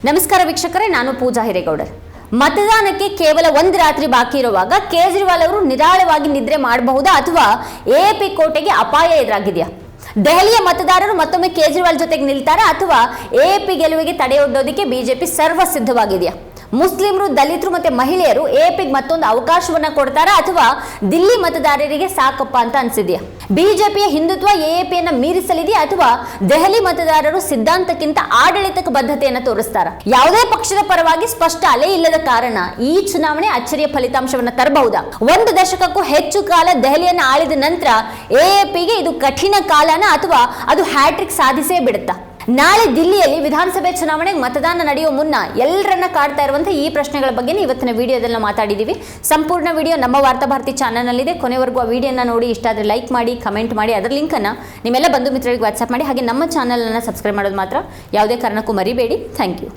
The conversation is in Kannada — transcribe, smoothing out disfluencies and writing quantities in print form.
ನಮಸ್ಕಾರ ವೀಕ್ಷಕರೇ, ನಾನು ಪೂಜಾ ಹಿರೇಗೌಡರ್. ಮತದಾನಕ್ಕೆ ಕೇವಲ ಒಂದು ರಾತ್ರಿ ಬಾಕಿ ಇರುವಾಗ ಕೇಜ್ರಿವಾಲ್ ಅವರು ನಿರಾಳವಾಗಿ ನಿದ್ರೆ ಮಾಡಬಹುದಾ ಅಥವಾ ಎಪಿ ಕೋಟೆಗೆ ಅಪಾಯ ಎದುರಾಗಿದೆಯಾ? ದೆಹಲಿಯ ಮತದಾರರು ಮತ್ತೊಮ್ಮೆ ಕೇಜ್ರಿವಾಲ್ ಜೊತೆಗೆ ನಿಲ್ತಾರಾ ಅಥವಾ ಎಪಿ ಗೆಲುವಿಗೆ ತಡೆಯೊಡ್ಡೋದಕ್ಕೆ ಬಿಜೆಪಿ ಸರ್ವ ಸಿದ್ಧವಾಗಿದೆಯಾ? ಮುಸ್ಲಿಮರು, ದಲಿತರು ಮತ್ತೆ ಮಹಿಳೆಯರು ಎಪಿಗೆ ಮತ್ತೊಂದು ಅವಕಾಶವನ್ನ ಕೊಡ್ತಾರಾ ಅಥವಾ ದಿಲ್ಲಿ ಮತದಾರರಿಗೆ ಸಾಕಪ್ಪ ಅಂತ ಅನ್ಸಿದ್ಯಾ? ಬಿಜೆಪಿಯ ಹಿಂದುತ್ವ ಎಪಿಯನ್ನ ಮೀರಿಸಲಿದೆಯಾ ಅಥವಾ ದೆಹಲಿ ಮತದಾರರು ಸಿದ್ಧಾಂತಕ್ಕಿಂತ ಆಡಳಿತಕ್ಕೆ ಬದ್ಧತೆಯನ್ನು ತೋರಿಸ್ತಾರ? ಯಾವುದೇ ಪಕ್ಷದ ಪರವಾಗಿ ಸ್ಪಷ್ಟ ಅಲೆ ಇಲ್ಲದ ಕಾರಣ ಈ ಚುನಾವಣೆ ಅಚ್ಚರಿಯ ಫಲಿತಾಂಶವನ್ನ ತರಬಹುದಾ? ಒಂದು ದಶಕಕ್ಕೂ ಹೆಚ್ಚು ಕಾಲ ದೆಹಲಿಯನ್ನು ಆಳಿದ ನಂತರ ಎಪಿಗೆ ಇದು ಕಠಿಣ ಕಾಲನ ಅಥವಾ ಅದು ಹ್ಯಾಟ್ರಿಕ್ ಸಾಧಿಸೇ ಬಿಡುತ್ತಾ? ನಾಳೆ ದಿಲ್ಲಿಯಲ್ಲಿ ವಿಧಾನಸಭೆ ಚುನಾವಣೆಗೆ ಮತದಾನ ನಡೆಯುವ ಮುನ್ನ ಎಲ್ಲರನ್ನ ಕಾಡ್ತಾ ಇರುವಂತಹ ಈ ಪ್ರಶ್ನೆಗಳ ಬಗ್ಗೆ ಇವತ್ತಿನ ವಿಡಿಯೋದಲ್ಲಿ ನಾವು ಮಾತಾಡಿದ್ದೀವಿ. ಸಂಪೂರ್ಣ ವಿಡಿಯೋ ನಮ್ಮ ವಾರ್ತಾ ಭಾರತಿ ಚಾನಲ್ನಲ್ಲಿದೆ. ಕೊನೆವರೆಗೂ ಆ ವಿಡಿಯೋನ ನೋಡಿ ಇಷ್ಟ ಆದರೆ ಲೈಕ್ ಮಾಡಿ, ಕಮೆಂಟ್ ಮಾಡಿ, ಅದರ ಲಿಂಕನ್ನು ನಿಮ್ಮೆಲ್ಲ ಬಂಧು ಮಿತ್ರರಿಗೆ ವಾಟ್ಸ್ಆಪ್ ಮಾಡಿ. ಹಾಗೆ ನಮ್ಮ ಚಾನಲನ್ನು ಸಬ್ಸ್ಕ್ರೈಬ್ ಮಾಡೋದು ಮಾತ್ರ ಯಾವುದೇ ಕಾರಣಕ್ಕೂ ಮರಿಬೇಡಿ. Thank you.